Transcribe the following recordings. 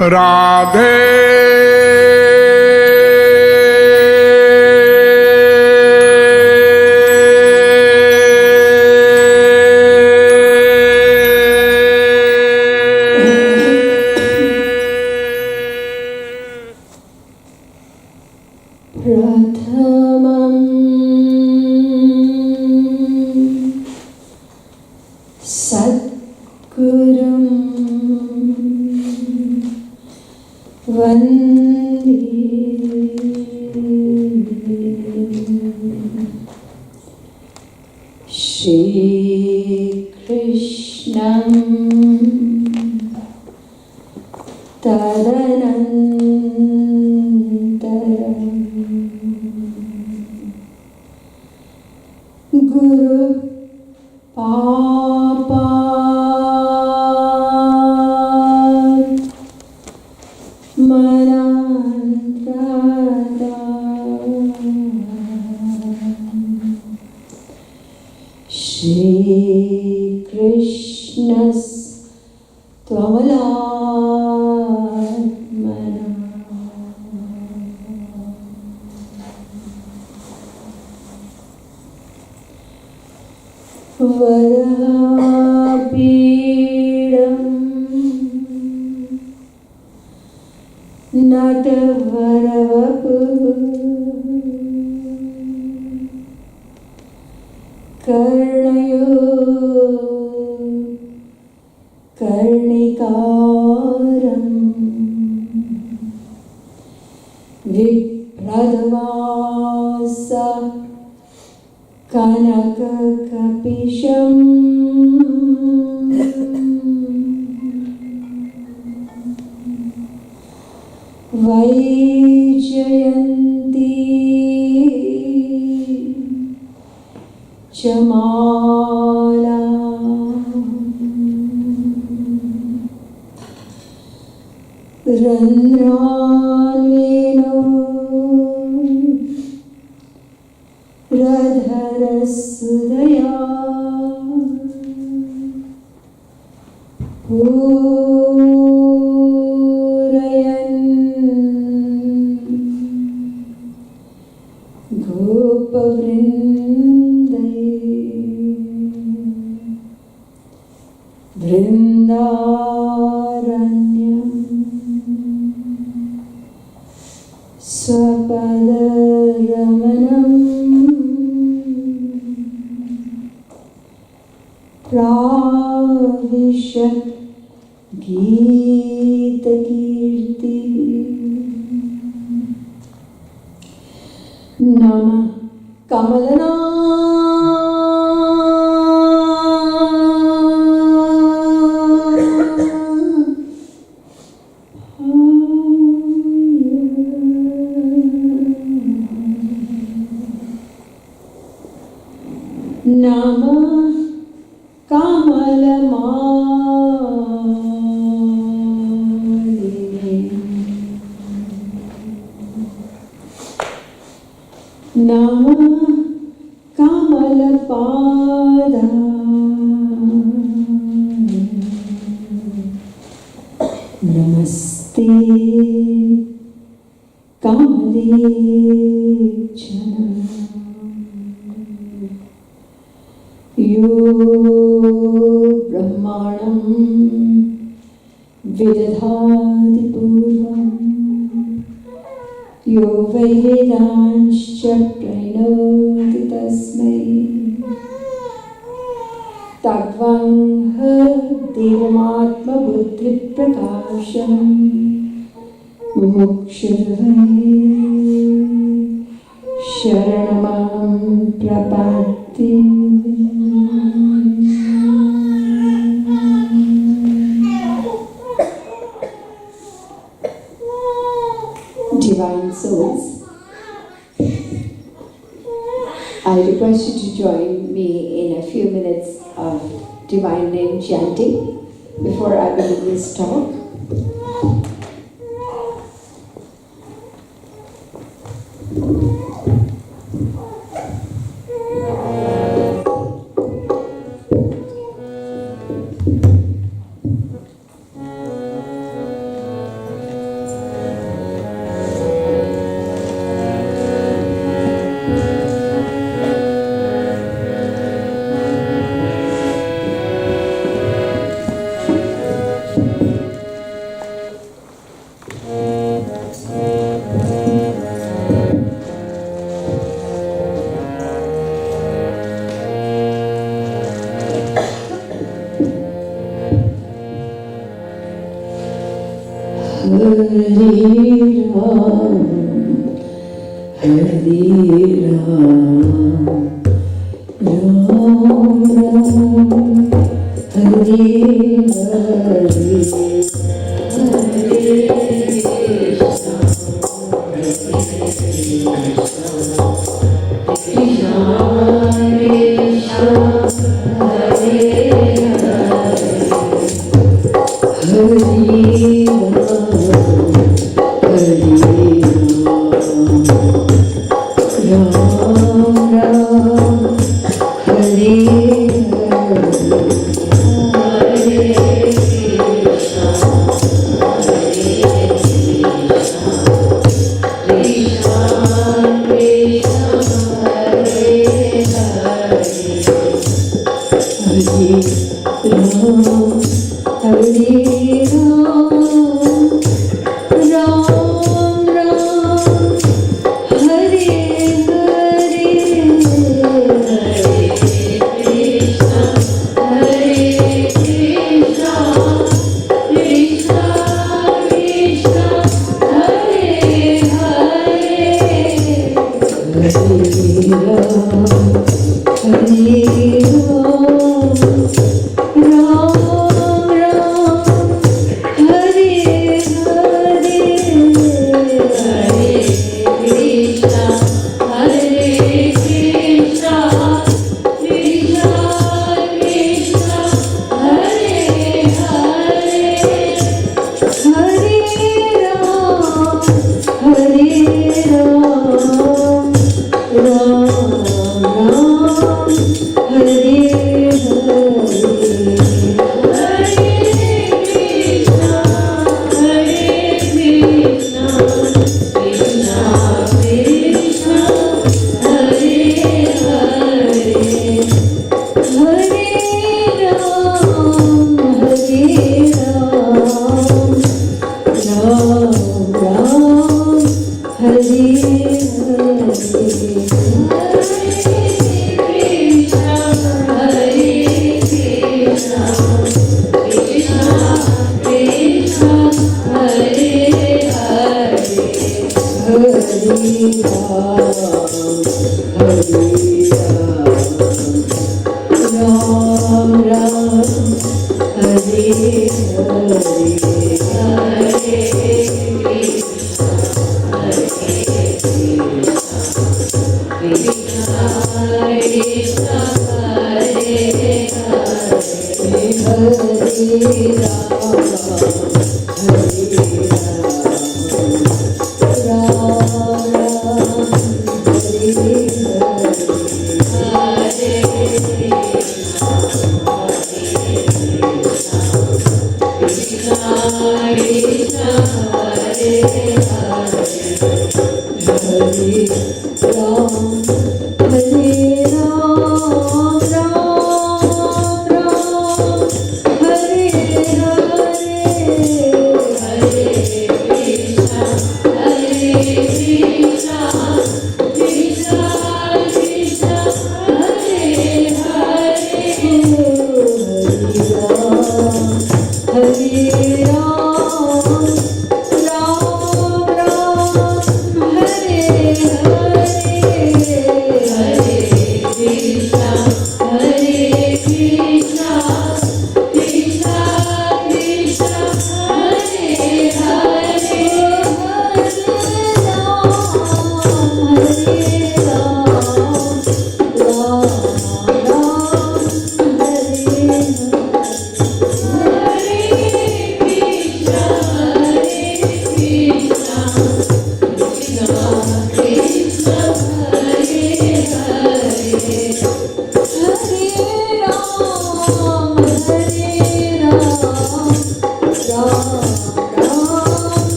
Radhe Divine souls, I request you to join me in a few minutes of divine name chanting before I begin this talk.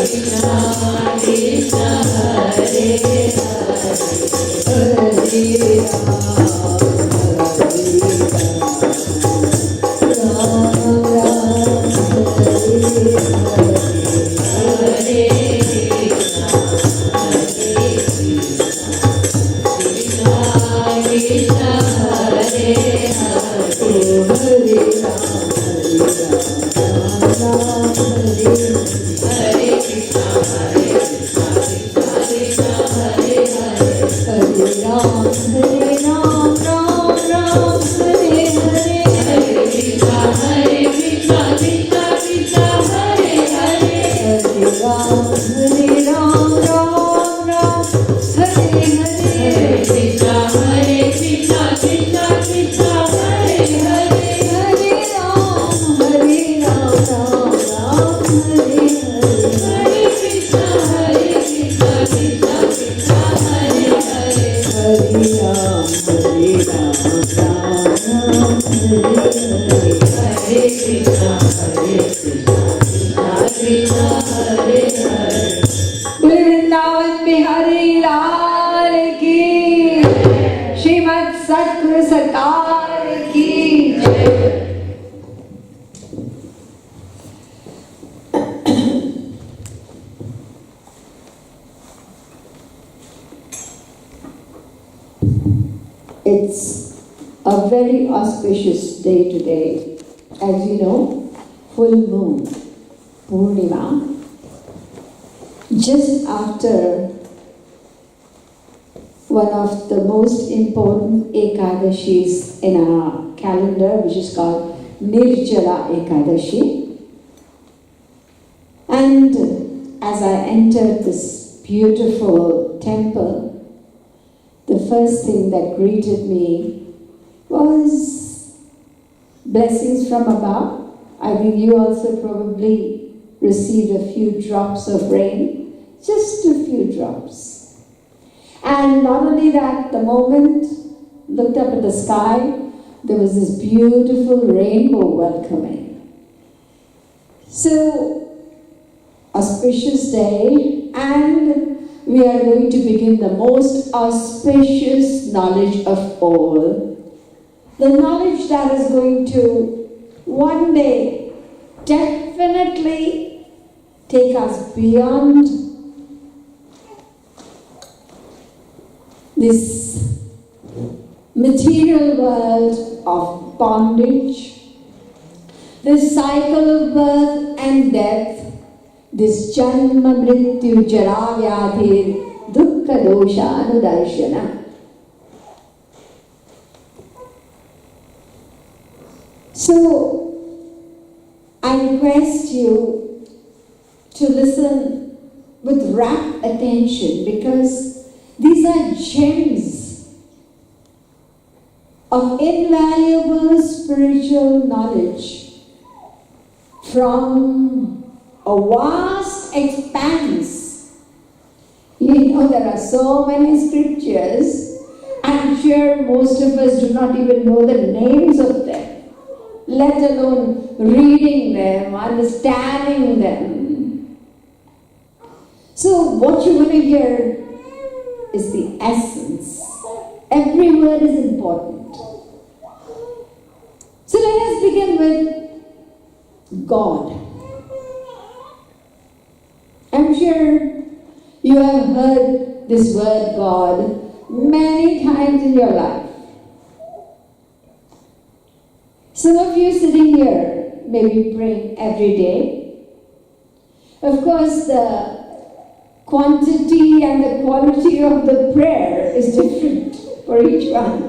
Krishna Vrindavan Bihari लाल की, श्रीमद सतगुरु सरकार की जय। It's a very auspicious day today. As you know, full moon, Purnima, just after one of the most important Ekadashis in our calendar, which is called Nirjala Ekadashi. And as I entered this beautiful temple, the first thing that greeted me was blessings from above. I think you also probably received a few drops of rain, just a few drops. And not only that, the moment looked up at the sky, there was this beautiful rainbow welcoming. So, auspicious day, and we are going to begin the most auspicious knowledge of all. The knowledge that is going to one day definitely take us beyond this material world of bondage, this cycle of birth and death, this janma mrityu jara vyadhir dukkha dosha anudarshana. So, I request you to listen with rapt attention, because these are gems of invaluable spiritual knowledge from a vast expanse. You know, there are so many scriptures. I'm sure most of us do not even know the names of them, let alone reading them, understanding them. So what you want to hear is the essence. Every word is important. So let us begin with God. I'm sure you have heard this word God many times in your life. Some of you sitting here may be praying every day. Of course, the quantity and the quality of the prayer is different for each one.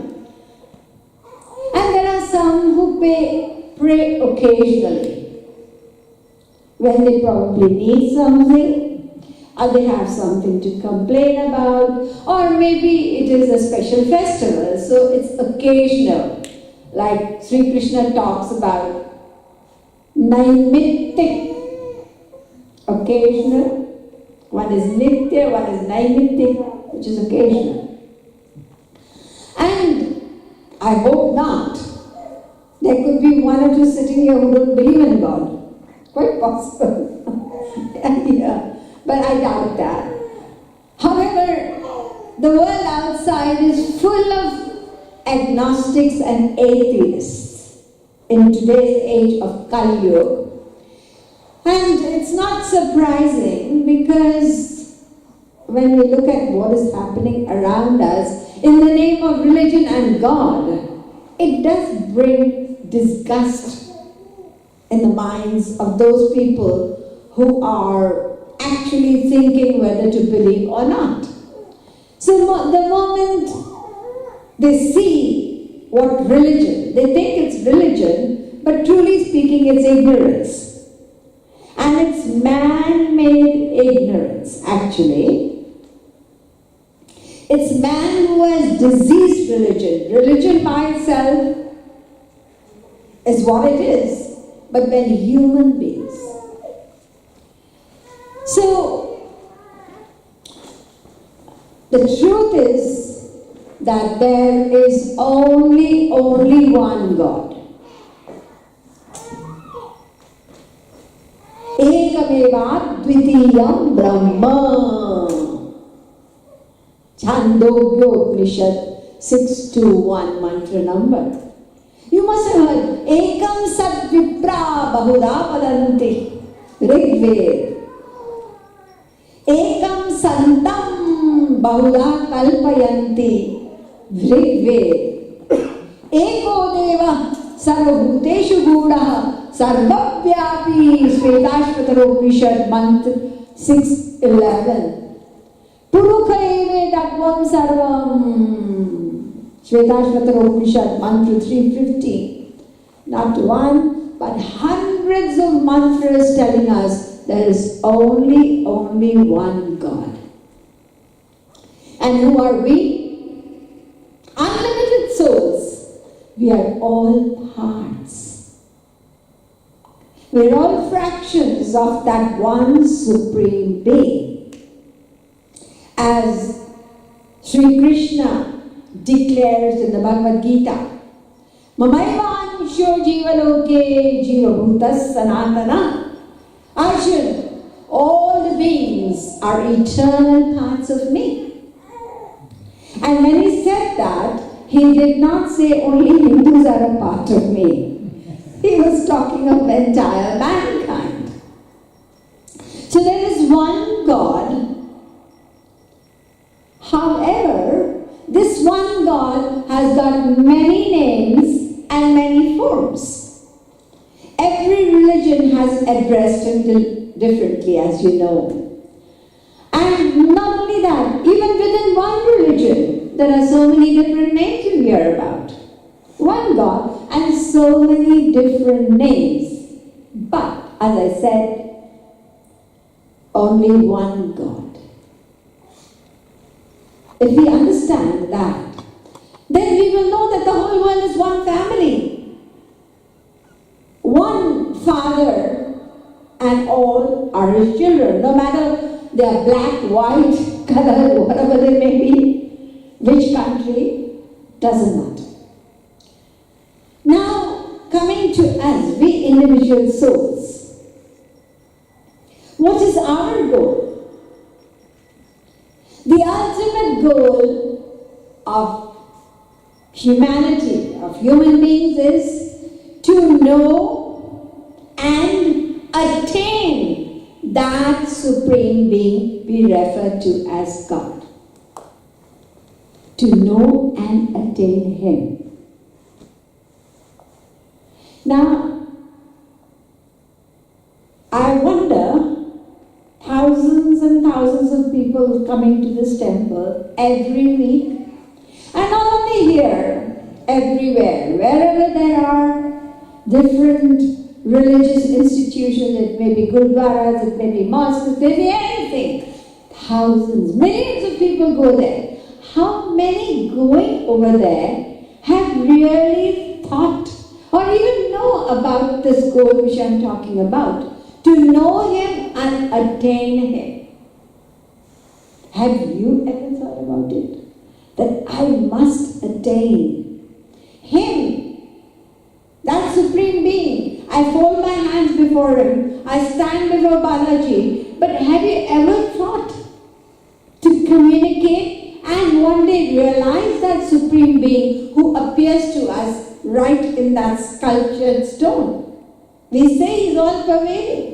And there are some who pray occasionally, when they probably need something, or they have something to complain about, or maybe it is a special festival, so it's occasional. Like Sri Krishna talks about naimittik, occasional. One is nitya, one is naimittik, which is occasional. And I hope not. There could be one or two sitting here who don't believe in God. Quite possible. Yeah, but I doubt that. However, the world outside is full of agnostics and atheists in today's age of Kali Yuga. And it's not surprising, because when we look at what is happening around us in the name of religion and God, it does bring disgust in the minds of those people who are actually thinking whether to believe or not. So the moment they see what religion, they think it's religion, but truly speaking it's ignorance. And it's man-made ignorance, actually. It's man who has diseased religion. Religion by itself is what it is, but when human beings. So, the truth is that there is only one God. Ekameva dvitiyam Brahma. Chandogyopanishad 621 mantra number. You must have heard Ekam Sat Vipra Bahuda Padanti. Rigved. Ekam Santam Bahuda Kalpayanti. Rigved. Eko Deva Sarvabhuteshu Gudaha. Sarvavyapi Shvetashvatara mantra 611. Purukha eve Dakvam Sarvam. Shvetashvatara mantra 350. Not one, but hundreds of mantras telling us there is only one God. And who are we? Unlimited souls. We are all parts. We are all fractions of that one Supreme Being. As Sri Krishna declares in the Bhagavad Gita, Mamaivansho jivaloke jivabhutas sanatana. Arjuna, all the beings are eternal parts of me. And when he said that, he did not say only Hindus are a part of me. He was talking of entire mankind. So there is one God. However, this one God has got many names and many forms. Every religion has addressed him differently, as you know. And not only that, even within one religion, there are so many different names you hear about. One God and so many different names. But, as I said, only one God. If we understand that, then we will know that the whole world is one family. One Father, and all are His children. No matter they are black, white, color, whatever they may be, which country, doesn't matter. Now, coming to us, we individual souls. What is our goal? The ultimate goal of humanity, of human beings, is to know and attain that Supreme Being we refer to as God. To know and attain Him. Now, I wonder, thousands and thousands of people coming to this temple every week, and not only here, everywhere, wherever there are different religious institutions, it may be gurdwaras, it may be mosques, it may be anything. Thousands, millions of people go there. How many going over there have really thought or even know about this goal which I am talking about? To know Him and attain Him. Have you ever thought about it? That I must attain Him, that Supreme Being. I fold my hands before Him. I stand before Balaji. But have you ever thought to communicate and one day realize that Supreme Being who appears to us right in that sculptured stone? We say He's all pervading.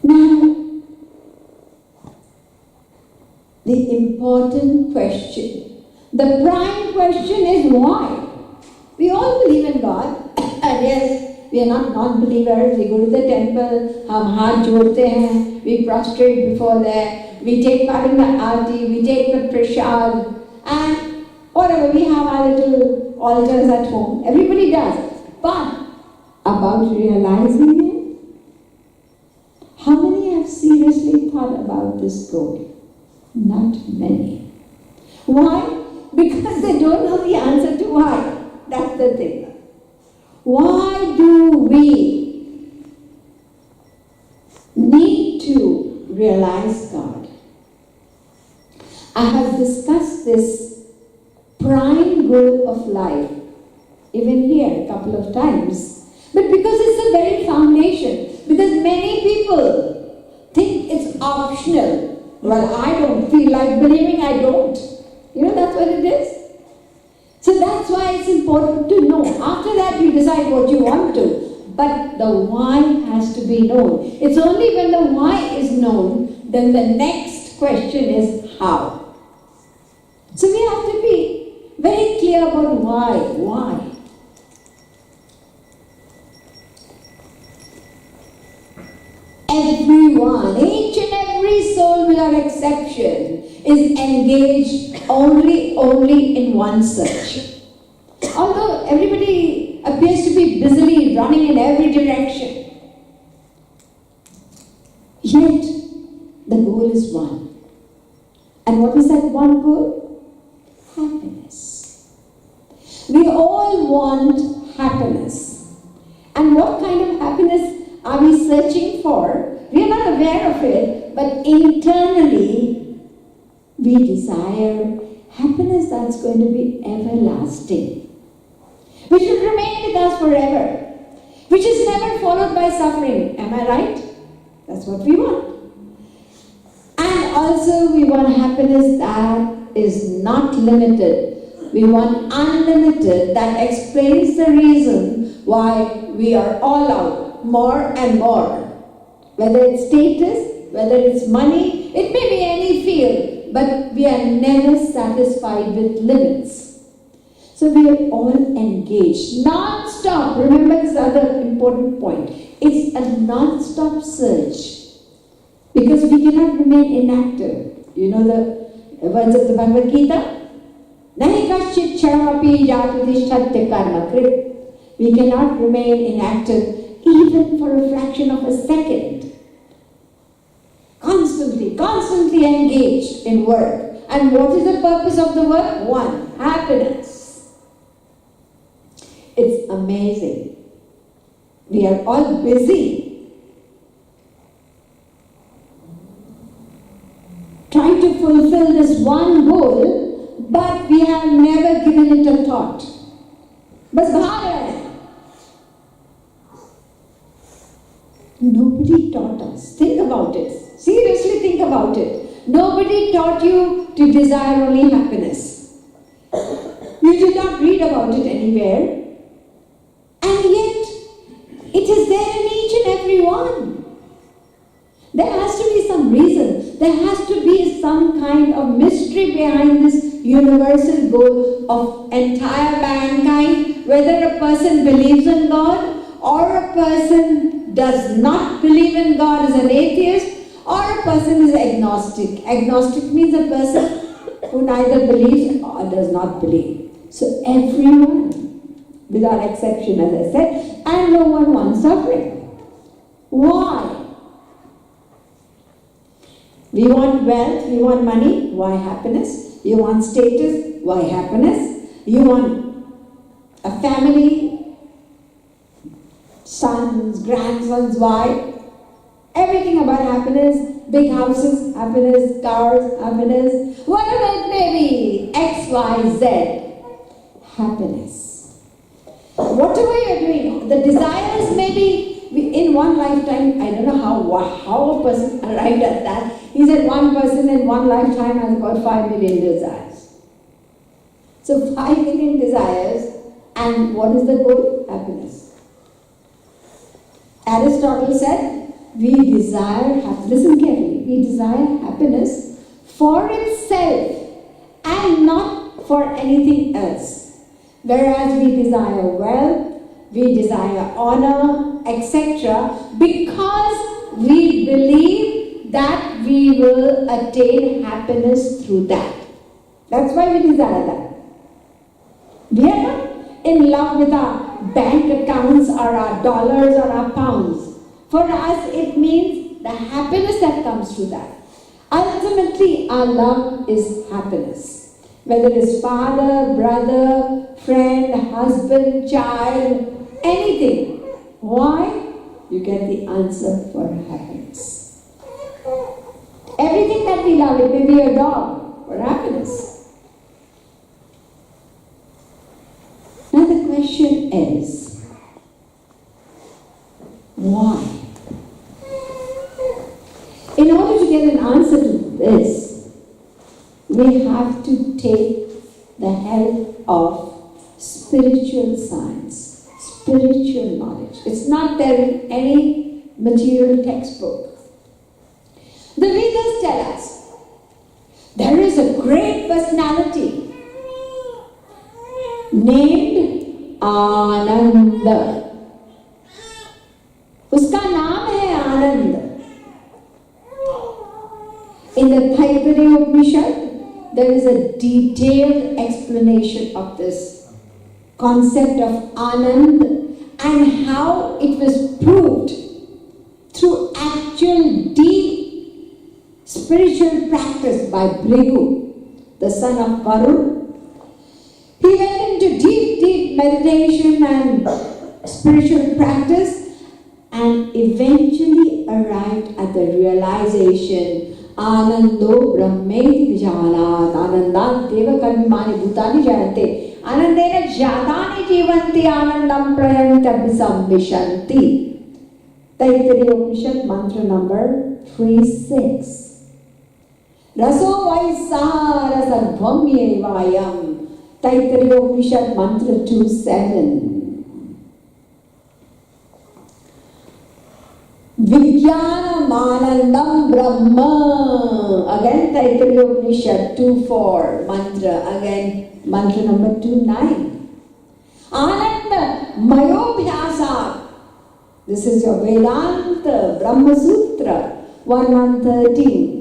Now, the important question, the prime question is why? We all believe in God, and yes, We are not non-believers. We go to the temple, हम हाथ जोड़ते हैं, we prostrate before there, we take part in the aarti, we take the prasad, and whatever, we have our little altars at home. Everybody does. But about realizing it, how many have seriously thought about this goal? Not many. Why? Because they don't know the answer to why. That's the thing. Why do we need to realize God? I have discussed this prime goal of life, even here a couple of times. But because it's the very foundation, because many people think it's optional. Well, I don't feel like believing, I don't. You know, that's what it is. So that's why it's important to know. After that, you decide what you want to. But the why has to be known. It's only when the why is known, then the next question is how. So we have to be very clear about why. Why? Everyone, each and every soul without exception, is engaged only in one search. Although everybody appears to be busily running in every direction, yet the goal is one. And what is that one goal? Happiness. We all want happiness. And what kind of happiness are we searching for? We are not aware of it, but internally we desire happiness that's going to be everlasting, which will remain with us forever, which is never followed by suffering. Am I right? That's what we want. And also we want happiness that is not limited. We want unlimited, that explains the reason why we are all out more and more. Whether it's status, whether it's money, it may be any field, but we are never satisfied with limits. So we are all engaged, non-stop. Remember this other important point. It's a non-stop search, because we cannot remain inactive. You know the words of the Bhagavad Gita? Nahi kaschit charamapi jatudishtatya karmakrit. We cannot remain inactive even for a fraction of a second. Constantly engaged in work. And what is the purpose of the work? One, happiness. It's amazing. We are all busy trying to fulfill this one goal, but we have never given it a thought. Bas bhag rahe hain. Nobody taught us. Think about it. Seriously think about it. Nobody taught you to desire only happiness. You did not read about it anywhere. And yet, it is there in each and every one. There has to be some reason. There has to be some kind of mystery behind this universal goal of entire mankind, whether a person believes in God or a person does not believe in God, is an atheist, or a person is agnostic. Agnostic means a person who neither believes or does not believe. So everyone, without exception, as I said, and no one wants suffering. Why? We want wealth, we want money, why happiness? You want status, why happiness? You want a family, sons, grandsons, why? Everything about happiness, big houses, happiness, cars, happiness, whatever it may be, X, Y, Z, happiness. Whatever you're doing, the desires may be in one lifetime. I don't know how a person arrived at that. He said one person in one lifetime has about 5 million desires. So 5 million desires, and what is the goal? Happiness. Aristotle said, we desire, listen carefully, we desire happiness for itself and not for anything else. Whereas we desire wealth, we desire honor, etc., because we believe that we will attain happiness through that. That's why we desire that. We are not in love with our bank accounts or our dollars or our pounds. For us, it means the happiness that comes through that. Ultimately, our love is happiness. Whether it's father, brother, friend, husband, child, anything. Why? You get the answer for happiness. Everything that we love, it may be a dog, for happiness. Now the question is, why? In order to get an answer to this, we have to take the help of spiritual science, spiritual knowledge. It's not there in any material textbook. The Vedas tell us there is a great personality named Ananda. Uska naam hai Anand. In the Taittiriya Upanishad, there is a detailed explanation of this concept of Anand and how it was proved through actual deep spiritual practice by Bhrigu, the son of Varun. He went into deep meditation and spiritual practice and eventually arrived at the realization Anando Brahmeti Vijanat Anandat Deva Karmani Bhutani Jayante Anandena Jatani Jivanti Anandam Prayanta Visambishanti. Taittiriya Upanishad mantra number 36. Raso Vaisa Rasadvamye Vayam. Taittiriya Upanishad mantra 27. Vijnanam Anandam Brahma. Again Taittiriya Upanishad 2.4 mantra. Again mantra number 2.9. Ananda Mayobhyasa. This is your Vedanta Brahma Sutra 1.13.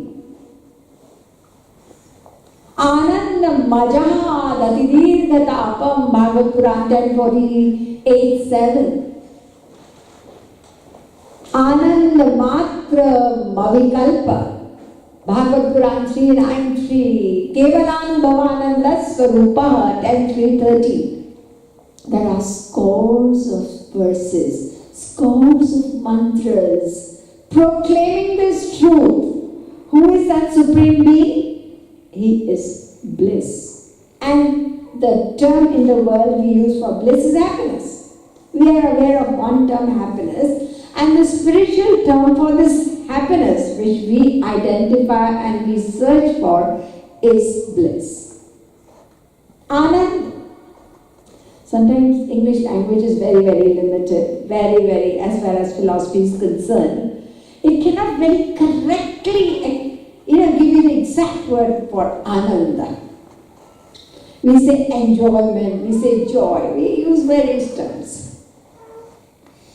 Ananda Majad Atidirgatapam Bhagavad Puran 10.48.7. Ananda Matra Mavikalpa Bhagavad Puran 3.9.3. Kevalan Bhavananda Swarupa 10.3.30. There are scores of verses, scores of mantras proclaiming this truth. Who is that Supreme Being? He is bliss. And the term in the world we use for bliss is happiness. We are aware of one term, happiness. And the spiritual term for this happiness, which we identify and we search for, is bliss. Anand. Sometimes English language is very, very limited, very, as far as philosophy is concerned. It cannot very correctly, give you the exact word for Ananda. We say enjoyment, we say joy, we use various terms.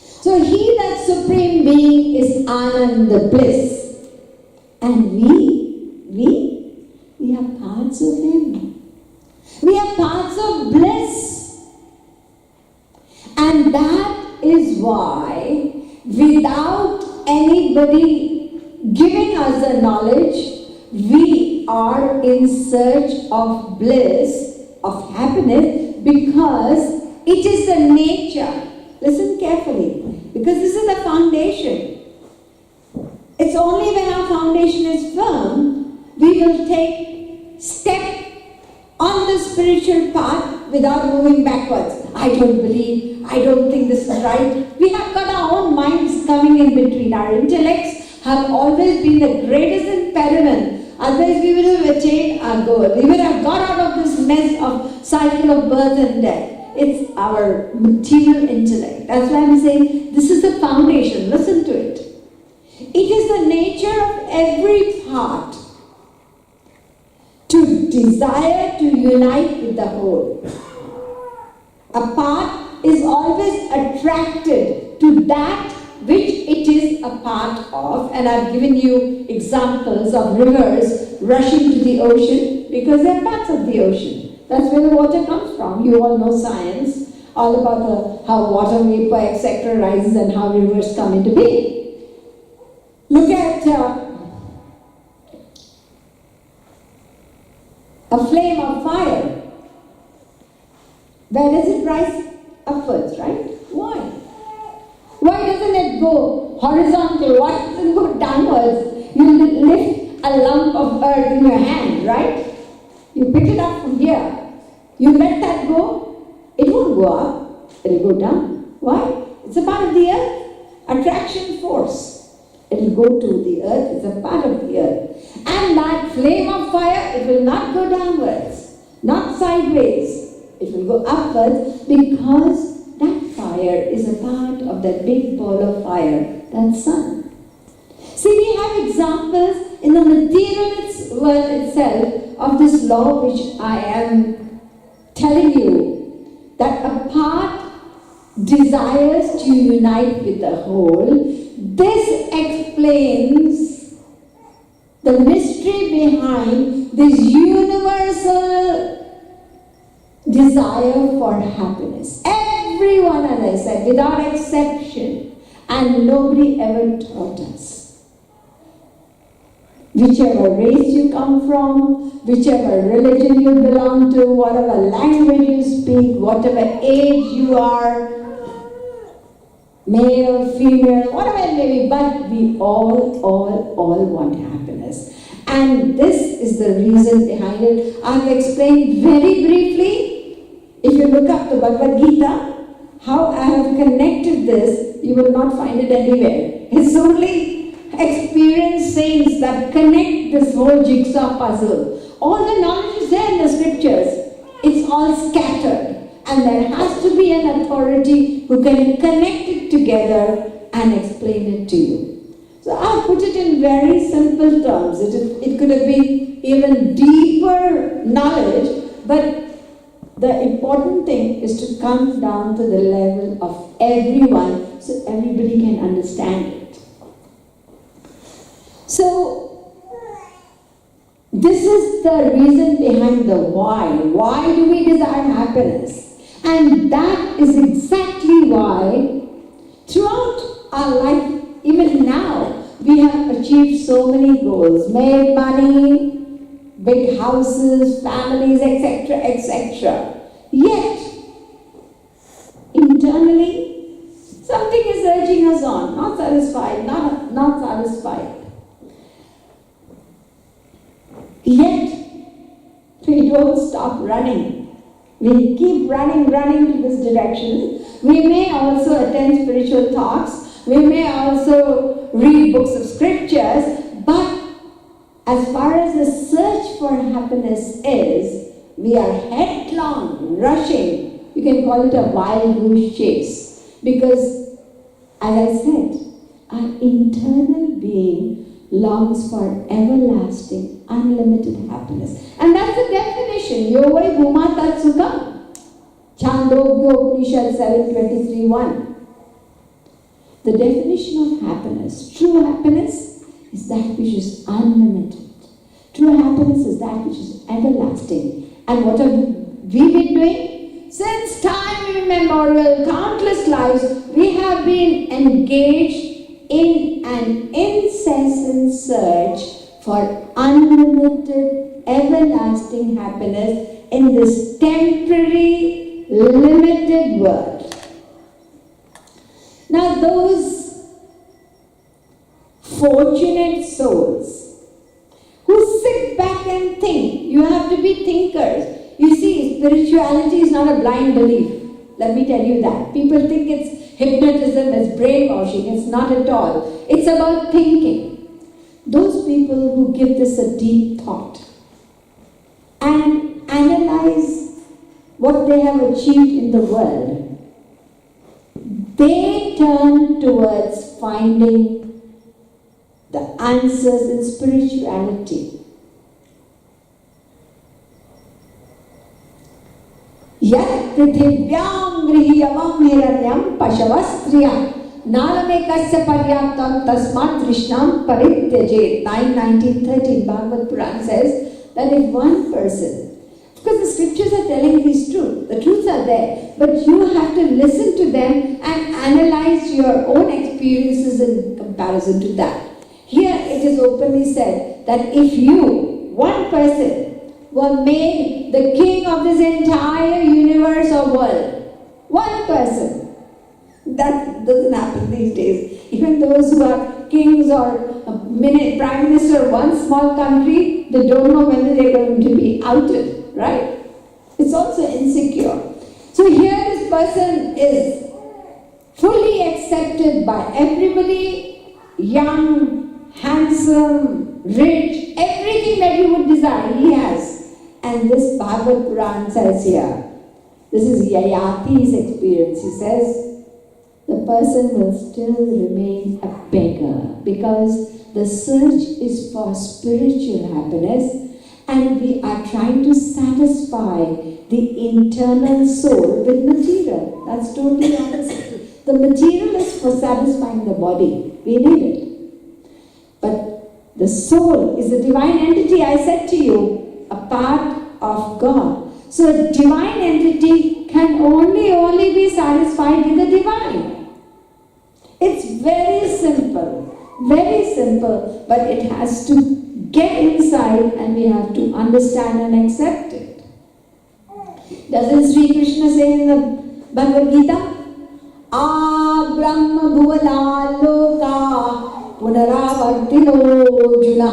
So he, that Supreme Being, is Ananda, bliss. And we are parts of him. We are parts of bliss. And that is why, without anybody giving us the knowledge, we are in search of bliss, of happiness, because it is the nature. Listen carefully, because this is the foundation. It's only when our foundation is firm, we will take step on the spiritual path without moving backwards. I don't believe, I don't think this is right. We have got our own minds coming in between. Our intellects have always been the greatest impediment. Otherwise we would have attained our goal. We would have got out of this mess of cycle of birth and death. It's our material intellect. That's why I'm saying this is the foundation. Listen to it. It is the nature of every part to desire to unite with the whole. A part is always attracted to that which it is a part of, and I've given you examples of rivers rushing to the ocean because they're parts of the ocean. That's where the water comes from. You all know science, all about how water vapor, etc. rises and how rivers come into being. Look at a flame of fire. Where does it rise? Upwards, right? Why? Why doesn't it go horizontal? Why doesn't it go downwards? You lift a lump of earth in your hand, right? You pick it up from here. You let that go, it won't go up, it will go down. Why? It's a part of the earth. Attraction force. It will go to the earth, it's a part of the earth. And that flame of fire, it will not go downwards, not sideways. It will go upwards because that fire is a part of that big ball of fire, that sun. See, we have examples in the material world itself of this law which I am telling you, that a part desires to unite with the whole. This explains the mystery behind this universal desire for happiness. Everyone, as I said, without exception, and nobody ever taught us. Whichever race you come from, whichever religion you belong to, whatever language you speak, whatever age you are, male, female, whatever it may be, but we all want happiness. And this is the reason behind it. I've explained very briefly. If you look up the Bhagavad Gita, how I have connected this, you will not find it anywhere. It's only experienced saints that connect this whole jigsaw puzzle. All the knowledge is there in the scriptures. It's all scattered. And there has to be an authority who can connect it together and explain it to you. So I'll put it in very simple terms. It could have been even deeper knowledge, but the important thing is to come down to the level of everyone so everybody can understand it. So, this is the reason behind the why. Why do we desire happiness? And that is exactly why throughout our life, even now, we have achieved so many goals, made money, big houses, families, etc., etc. Yet, internally, something is urging us on, not satisfied, not satisfied. Yet, we don't stop running. We keep running to this direction. We may also attend spiritual talks. We may also read books of scriptures. But as far as the search for happiness is, we are headlong, rushing. You can call it a wild goose chase. Because, as I said, our internal being longs for everlasting, unlimited happiness. And that's the definition. Yovai Bhuma Tat Sukham. Chandogya Upanishad 7:23-1. The definition of happiness, true happiness, is that which is unlimited. True happiness is that which is everlasting. And what have we been doing? Since time immemorial, countless lives, we have been engaged in an incessant search for unlimited, everlasting happiness in this temporary, limited world. Now, those fortunate souls who sit back and think, you have to be thinkers. You see, spirituality is not a blind belief. Let me tell you that. People think it's hypnotism, it's brainwashing. It's not at all. It's about thinking. Those people who give this a deep thought and analyze what they have achieved in the world, they turn towards finding the answers in spirituality. Yat prithivyam grihyamam hiranyam pashavastriya nalamekasya paryaptam tasmat trishnam parityajet. 9:19-13 Bhagavad Puran says that if one person, because the scriptures are telling these truths, the truths are there, but you have to listen to them and analyze your own experiences in comparison to that. Here it is openly said that if you, one person, were made the king of this entire universe or world, one person, that doesn't happen these days. Even those who are kings or prime minister of one small country, they don't know whether they're going to be outed, right? It's also insecure. So here this person is fully accepted by everybody, young, handsome, rich, everything that you would desire, he has. And this Bhagavad Puran says here, this is Yayati's experience. He says, the person will still remain a beggar because the search is for spiritual happiness and we are trying to satisfy the internal soul with material. That's totally opposite. The material is for satisfying the body. We need it. But the soul is a divine entity, I said to you, a part of God. So a divine entity can only be satisfied with the divine. It's very simple, but it has to get inside and we have to understand and accept it. Doesn't Sri Krishna say in the Bhagavad Gita, Brahma bhuvala loka punaravartino juna.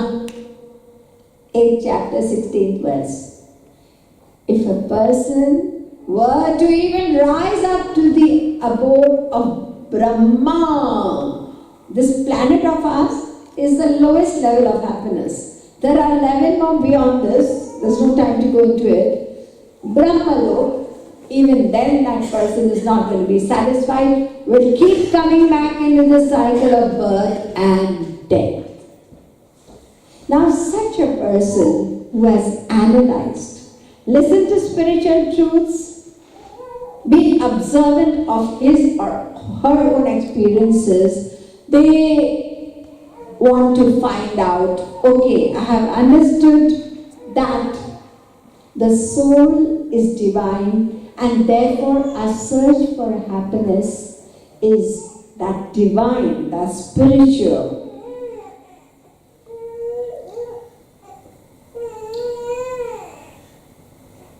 8th chapter, 16th verse. If a person were to even rise up to the abode of Brahma, this planet of us is the lowest level of happiness. There are 11 more beyond this. There's no time to go into it. Brahmalok, even then that person is not going to be satisfied, will keep coming back into the cycle of birth and death. Now such a person who has analyzed, listened to spiritual truths, been observant of his or her own experiences, they want to find out, okay, I have understood that the soul is divine and therefore our search for happiness is that divine, that spiritual.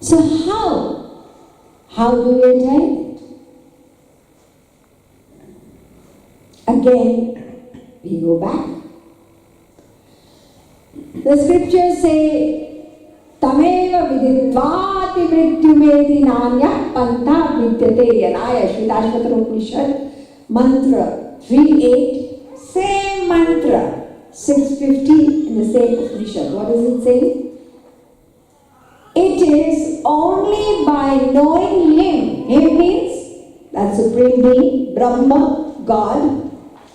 So how do we attain it? Again, we go back. The scriptures say, Tameva viditvati mrityumeti nanya pantha vidyate yanaya. Shvetashvatara Upanishad, mantra 3.8, same mantra, 650 in the same Upanishad. What does it say? It is only by knowing Him, Him means that Supreme Being, Brahma, God,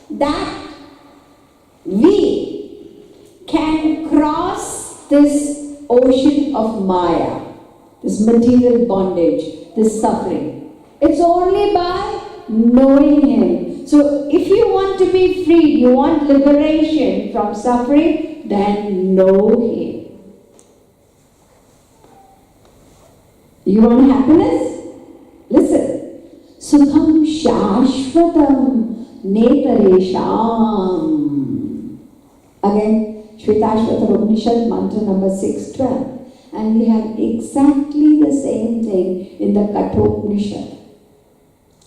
that we can cross this ocean of Maya, this material bondage, this suffering. It's only by knowing Him. So if you want to be free, you want liberation from suffering, then know Him. You want happiness? Listen. Sukham shashvatam netaresham. Again, Shvetashvatara Upanishad, mantra number 612. And we have exactly the same thing in the Kathopanishad,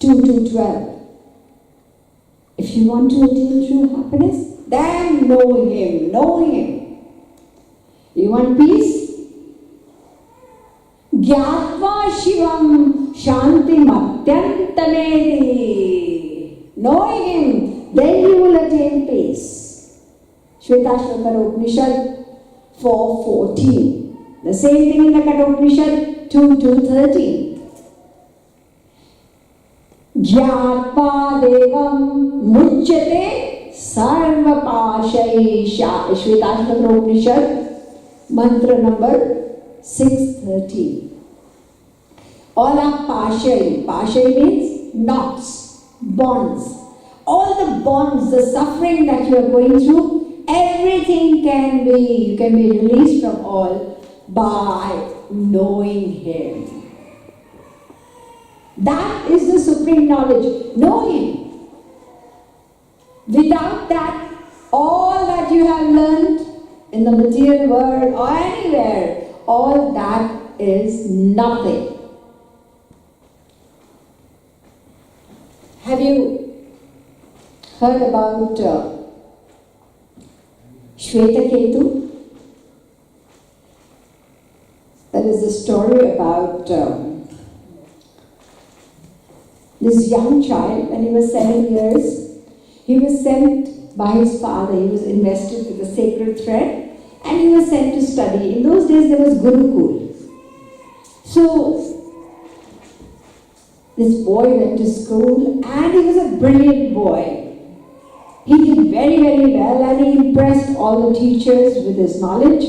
2:12. If you want to attain true happiness, then know Him, know Him. You want peace? Gyatva Shivam Shanti Matyantamedi. Knowing Him, then you will attain peace. Shvetashvatara Upanishad 4:14. The same thing in the Kathopanishad 2:13. Gyatva Devam Muchyate Sarva Pashai. Shvetashvatara Upanishad, mantra number 6:13. All are partially. Partially means knots, bonds. All the bonds, the suffering that you are going through, everything you can be released from all by knowing Him. That is the supreme knowledge. Know Him. Without that, all that you have learned in the material world or anywhere, all that is nothing. Have you heard about Shvetaketu? That is a story about this young child. When he was 7 years, he was sent by his father. He was invested with a sacred thread and he was sent to study. In those days there was Gurukul. So this boy went to school and he was a brilliant boy. He did very, very well and he impressed all the teachers with his knowledge.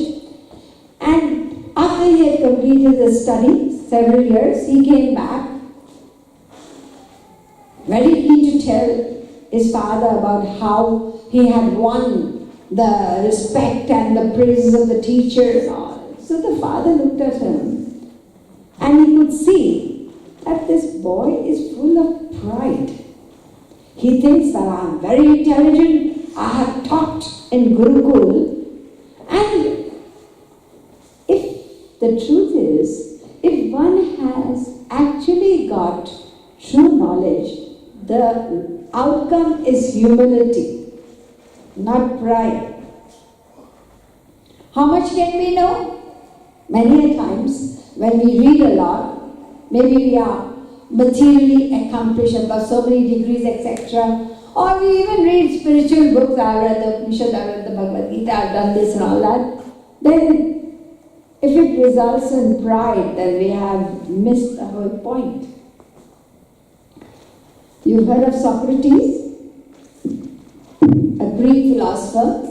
And after he had completed his study, several years, he came back very keen to tell his father about how he had won the respect and the praises of the teacher and all. So the father looked at him and he could see that this boy is full of pride. He thinks that I am very intelligent, I have taught in Gurukul. And if the truth is, if one has actually got true knowledge, the outcome is humility, not pride. How much can we know? Many a times when we read a lot, maybe we are materially accomplished, have got so many degrees, etc. Or we even read spiritual books, I've read the Upanishad, I've read the Bhagavad Gita, I've done this and all that. Then, if it results in pride, then we have missed the whole point. You've heard of Socrates, a Greek philosopher,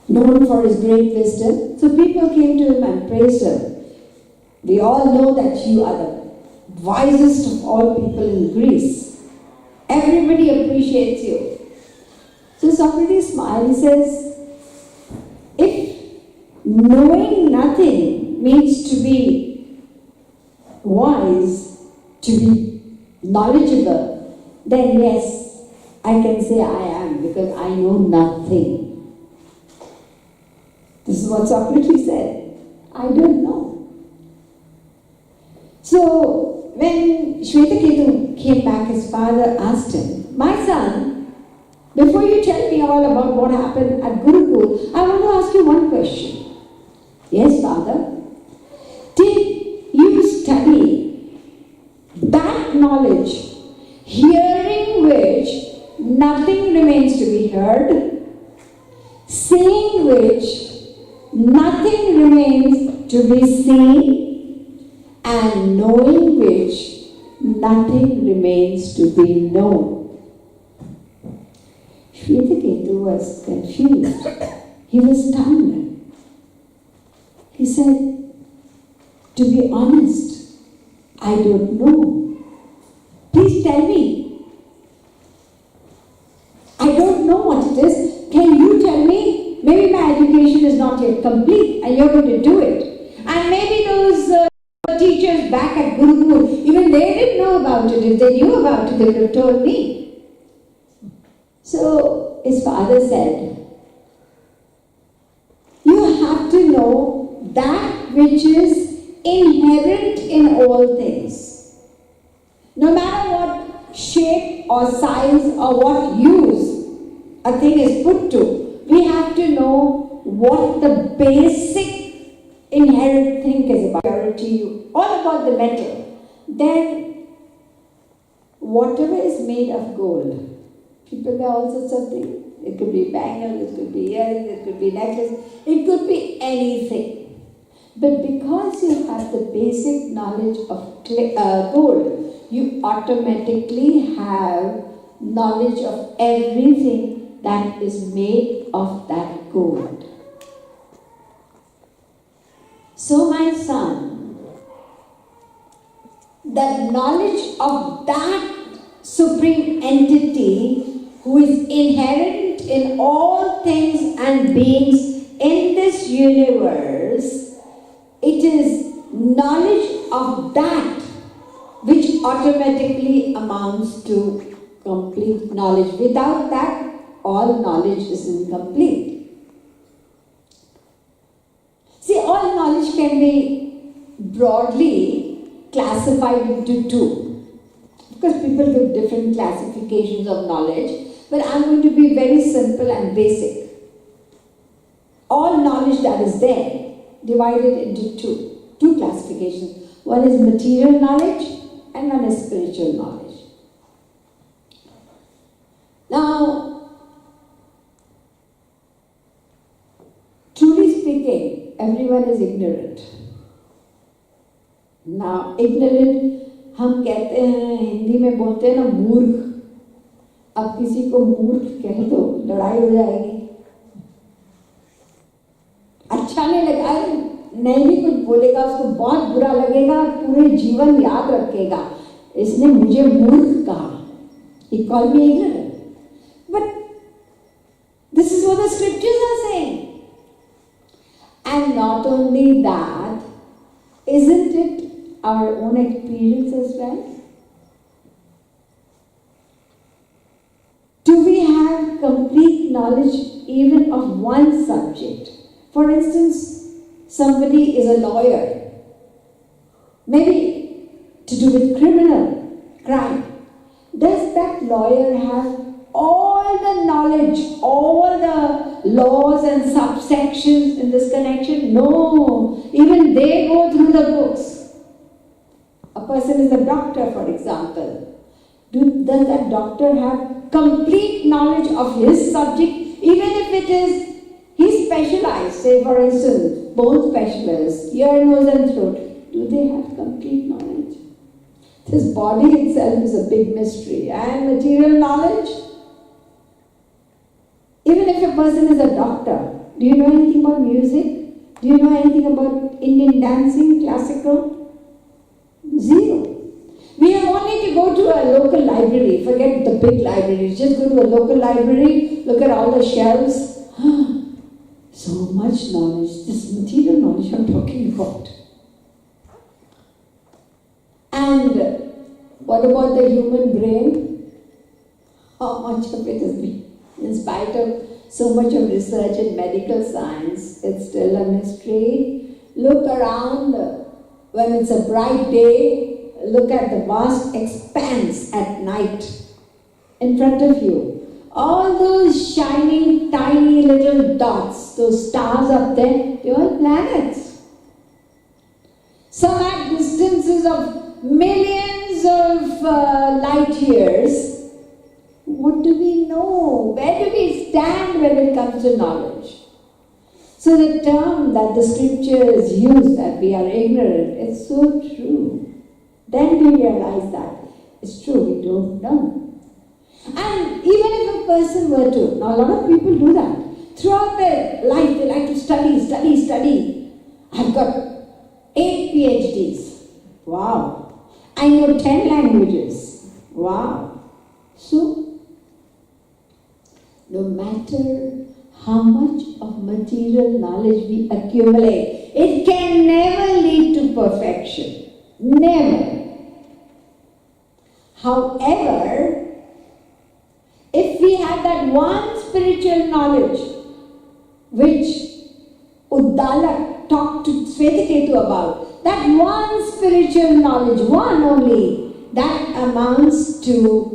known for his great wisdom. So people came to him and praised him. We all know that you are the wisest of all people in Greece. Everybody appreciates you. So Socrates smiled. He says, if knowing nothing means to be wise, to be knowledgeable, then yes, I can say I am, because I know nothing. This is what Socrates said. I don't know. So when Shvetaketu came back, his father asked him, my son, before you tell me all about what happened at Gurukul, I want to ask you one question. Yes, father. Did you study that knowledge, hearing which nothing remains to be heard, seeing which nothing remains to be seen, and knowing which nothing remains to be known? Shvetaketu was confused. He was stunned. He said, to be honest, I don't know. Please tell me. I don't know what it is. Can you tell me? Maybe my education is not yet complete and you're going to do it. And maybe those teachers back at Gurukul, even they didn't know about it. If they knew about it, they would have told me. So his father said, you have to know that which is inherent in all things. No matter what shape or size or what use a thing is put to, we have to know what the basic inherent thing is about. Purity, all about the metal. Then, whatever is made of gold, people wear all sorts of things. It could be bangles, it could be earrings, it could be necklace, it could be anything. But because you have the basic knowledge of gold, you automatically have knowledge of everything that is made of that gold. So my son, the knowledge of that supreme entity who is inherent in all things and beings in this universe, it is knowledge of that which automatically amounts to complete knowledge. Without that, all knowledge is incomplete. See, all knowledge can be broadly classified into two. Because people give different classifications of knowledge, but I'm going to be very simple and basic. All knowledge that is there, divided into two classifications. One is material knowledge and one is spiritual knowledge. Now, truly speaking, everyone is ignorant. Now, ignorant, हम कहते हैं, हिंदी में बोलते हैं ना, मूर्ख। अब किसी को मूर्ख कह दो, लड़ाई हो जाएगी। अच्छा नहीं लगा, नहीं भी कुछ बोलेगा, उसको बहुत बुरा लगेगा, पूरे जीवन याद रखेगा, इसने मुझे मूर्ख कहा। He called me ignorant. But this is what the scriptures are saying. And not only that, isn't it our own experience as well? Do we have complete knowledge even of one subject? For instance, somebody is a lawyer, maybe to do with criminal crime. Does that lawyer have all the knowledge, all the laws and subsections in this connection? No, even they go through the books. A person is a doctor, for example. Does that doctor have complete knowledge of his subject? Even if it is, he specialized, say for instance, bone specialist, ear, nose and throat. Do they have complete knowledge? This body itself is a big mystery. And material knowledge? Even if a person is a doctor, do you know anything about music? Do you know anything about Indian dancing, classical? Zero. We have only to go to a local library, forget the big libraries, just go to a local library, look at all the shelves. So much knowledge, this material knowledge I'm talking about. And what about the human brain? How much of it has been, in spite of so much of research in medical science, it's still a mystery. Look around when it's a bright day, look at the vast expanse at night in front of you. All those shining tiny little dots, those stars up there, they are planets. Some at distances of millions of light years. What do we know? Where do we stand when it comes to knowledge? So the term that the scriptures use, that we are ignorant, is so true. Then we realize that it's true, we don't know. And even if a person were to, now a lot of people do that, throughout their life they like to study. I've got 8 PhDs. Wow. I know 10 languages. Wow. So, no matter how much of material knowledge we accumulate, it can never lead to perfection. Never. However, if we have that one spiritual knowledge which Uddalak talked to Svetiketu about, that one spiritual knowledge, one only, that amounts to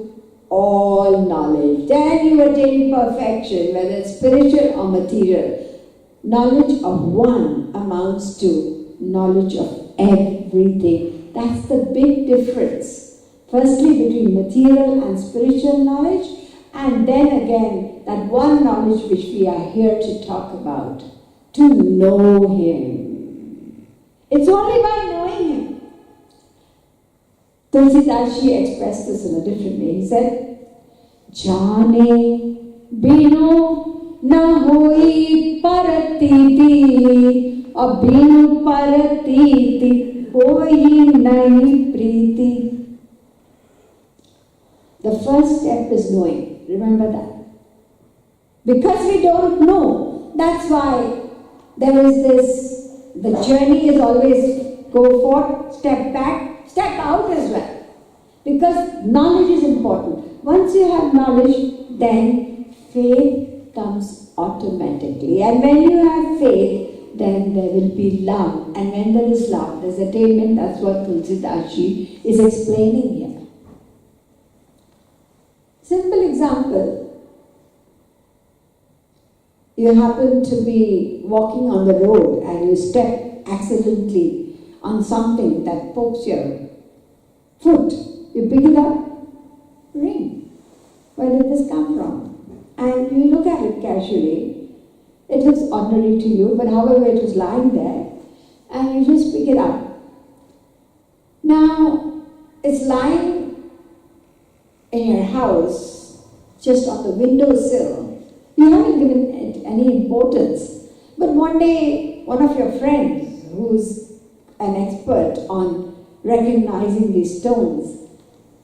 all knowledge. Then you attain perfection, whether it's spiritual or material. Knowledge of one amounts to knowledge of everything. That's the big difference. Firstly, between material and spiritual knowledge, and then again, that one knowledge which we are here to talk about, to know Him. It's only by knowing Him. Tulsidashi expressed this in a different way. He said, Jane binu na hoi paratiti, or binu paratiti Hoyi nahi preeti. The first step is knowing. Remember that. Because we don't know, that's why there is this, the journey is always go forward, step back, step out as well. Because knowledge is important. Once you have knowledge, then faith comes automatically. And when you have faith, then there will be love. And when there is love, there's attainment. That's what Tulsidashi is explaining here. Simple example. You happen to be walking on the road and you step accidentally on something that pokes your foot. You pick it up, ring. Where did this come from? And you look at it casually. It looks ordinary to you, but however it was lying there, and you just pick it up. Now, it's lying in your house, just on the windowsill. You haven't given it any importance. But one day, one of your friends, who's an expert on recognizing these stones,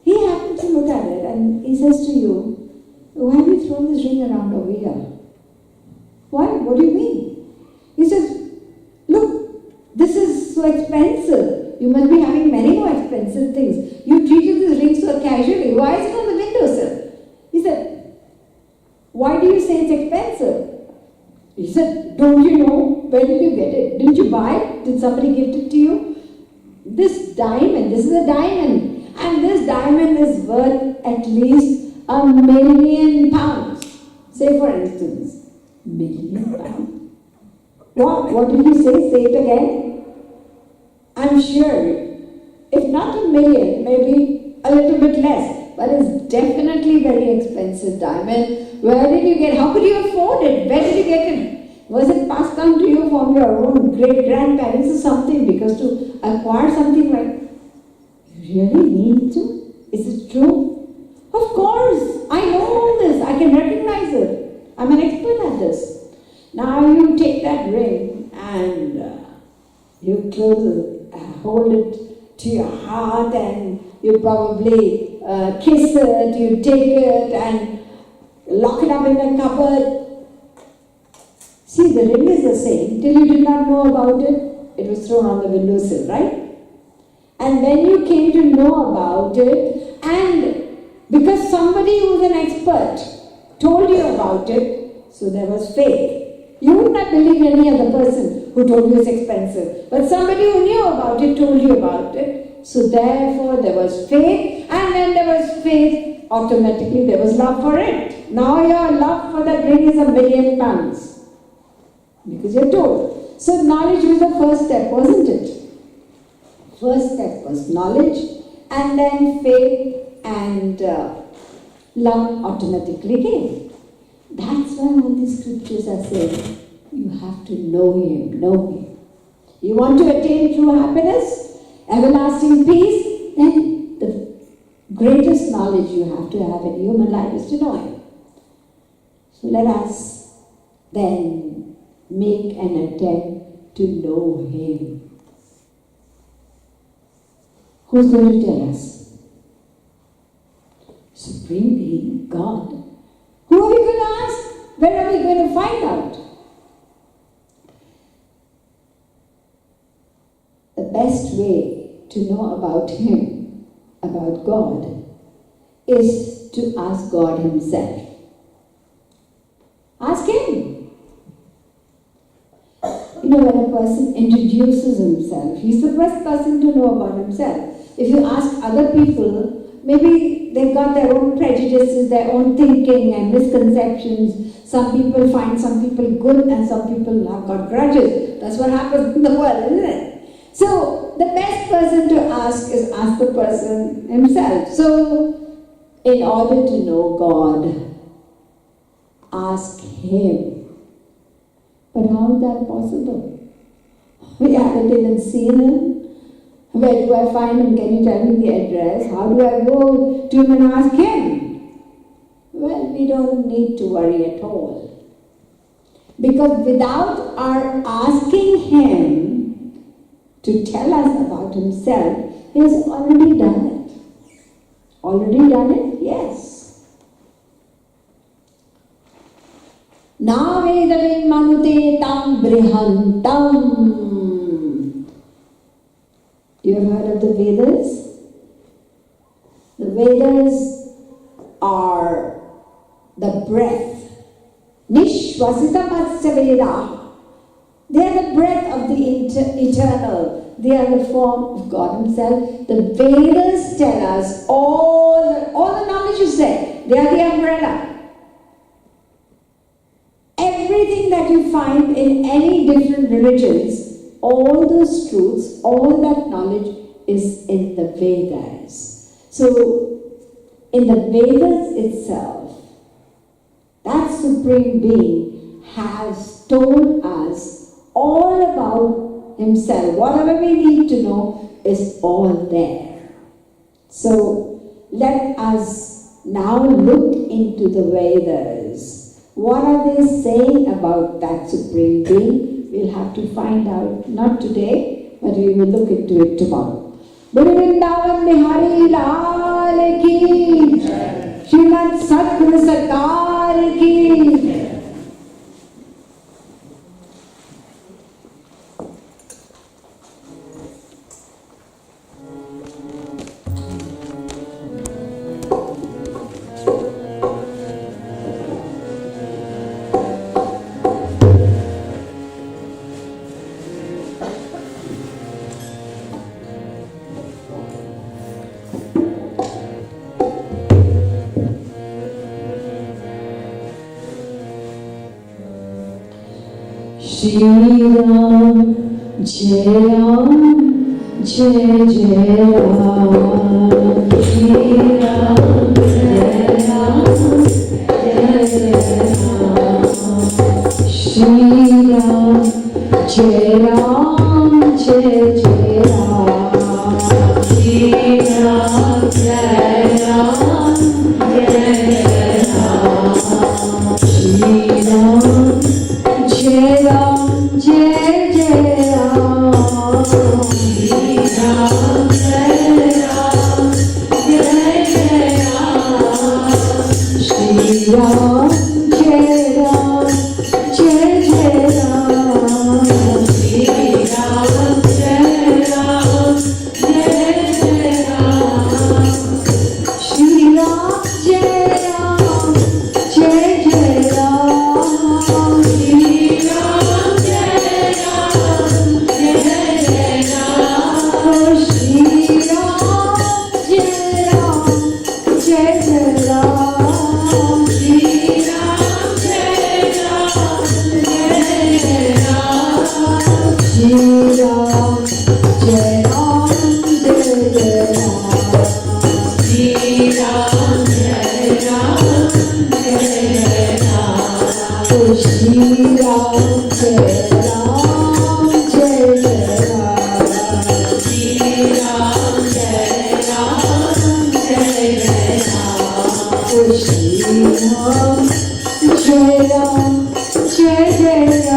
he happens to look at it and he says to you, why have you thrown this ring around over here? Why? What do you mean? He says, look, this is so expensive. You must be having many more expensive things. You treated this ring so casually. Why is it on the windowsill? He said, why do you say it's expensive? He said, don't you know? Where did you get it? Didn't you buy it? Did somebody gift it to you? This diamond, this is a diamond. And this diamond is worth at least £1,000,000. Say for instance, £1,000,000. What did he say? Say it again. I'm sure, if not 1,000,000, maybe a little bit less, but it's definitely very expensive diamond. Where did you get it? How could you afford it? Where did you get it? Was it passed down to you from your own great-grandparents or something? Because to acquire something like, you really need to? Is it true? Of course, I know all this. I can recognize it. I'm an expert at this. Now you take that ring and you hold it to your heart and you probably kiss it, you take it and lock it up in the cupboard. See, the ring is the same. Till you did not know about it, it was thrown on the windowsill, right? And when you came to know about it, and because somebody who's an expert told you about it, so there was faith. You would not believe any other person who told you it's expensive. But somebody who knew about it told you about it. So therefore there was faith, and when there was faith, automatically there was love for it. Now your love for that ring is £1,000,000. Because you're told. So knowledge was the first step, wasn't it? First step was knowledge, and then faith and love automatically came. That's why all these scriptures are saying, you have to know Him, know Him. You want to attain true happiness, everlasting peace, then the greatest knowledge you have to have in human life is to know Him. So let us then make an attempt to know Him. Who's going to tell us? Supreme Being, God. Who are we going to ask? Where are we going to find out? The best way to know about Him, about God, is to ask God Himself. Ask Him. You know, when a person introduces himself, he's the best person to know about himself. If you ask other people, maybe they've got their own prejudices, their own thinking and misconceptions. Some people find some people good and some people have got grudges. That's what happens in the world, isn't it? So, the best person to ask is ask the person himself. So, in order to know God, ask Him. But how is that possible? We haven't even seen Him. Where do I find Him? Can you tell me the address? How do I go to Him and ask Him? Well, we don't need to worry at all. Because without our asking Him to tell us about himself, he has already done it. Already done it? Yes. Na vedavin manute tam brihantam. You have heard of the Vedas? The Vedas are the breath. Nishvasitamasya Veda. They are the breath of the eternal. They are the form of God Himself. The Vedas tell us all the knowledge is there. They are the umbrella. Everything that you find in any different religions, all those truths, all that knowledge is in the Vedas. So, in the Vedas itself, that Supreme Being has told us all about Himself. Whatever we need to know is all there. So, let us now look into the Vedas. What are they saying about that Supreme Being? We'll have to find out, not today, but we will look into it tomorrow. Vrindavan Bihari Lal Ki, Srimad Satguru Sarkar Ki. Shri Ram, Jai Ram, Jai Jai Ram. Shri Ram, Jai Ram, Jai Jai Ram. Shri Ram, Jai Ram, Jai Jai Ram. Shri Ram, Jai Ram, Jai Jai Ram. Shri Ram, Jai Ram, Jai Jai Ram. Shri Ram, Jai Ram, Jai Jai Ram. Shri Ram, Jai Ram, Jai Jai Ram. Shri Ram, Jai Ram, Jai Jai Ram. Shri Ram, Jai Ram, Jai Jai Ram.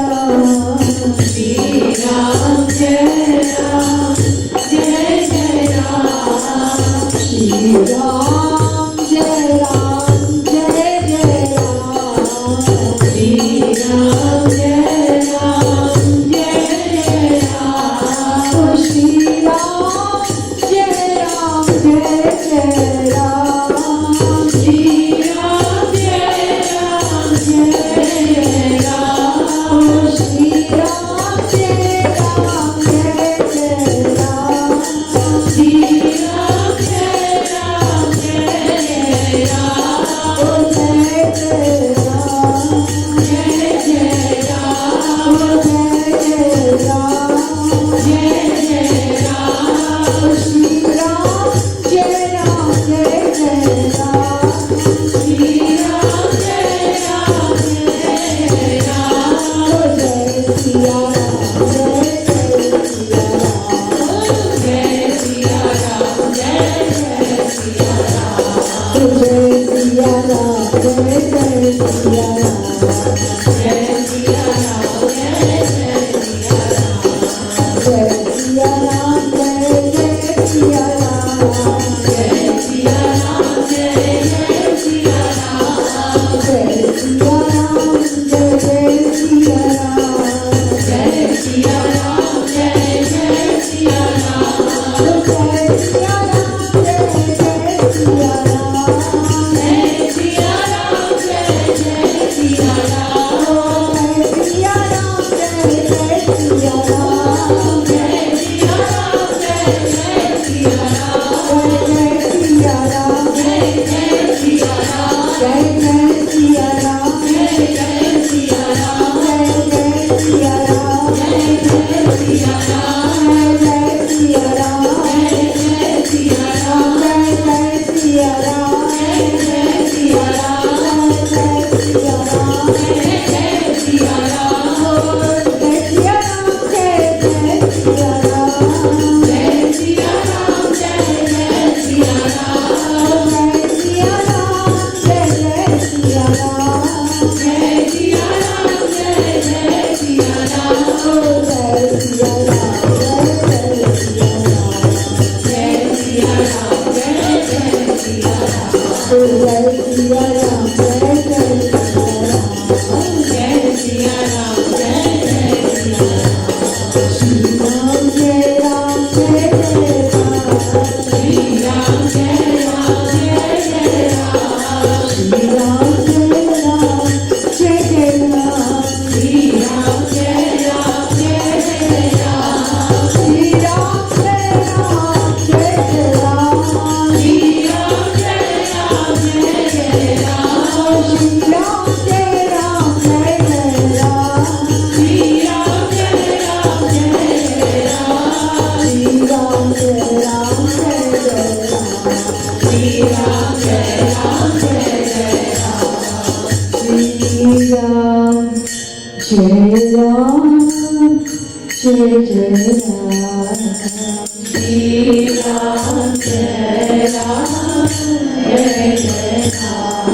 Yeah. Jai Ram, Jai Jai Ram. Jai Ram, Jai Ram, Jai Jai Ram.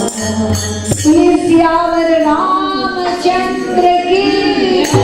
Siyavar Ramchandra ki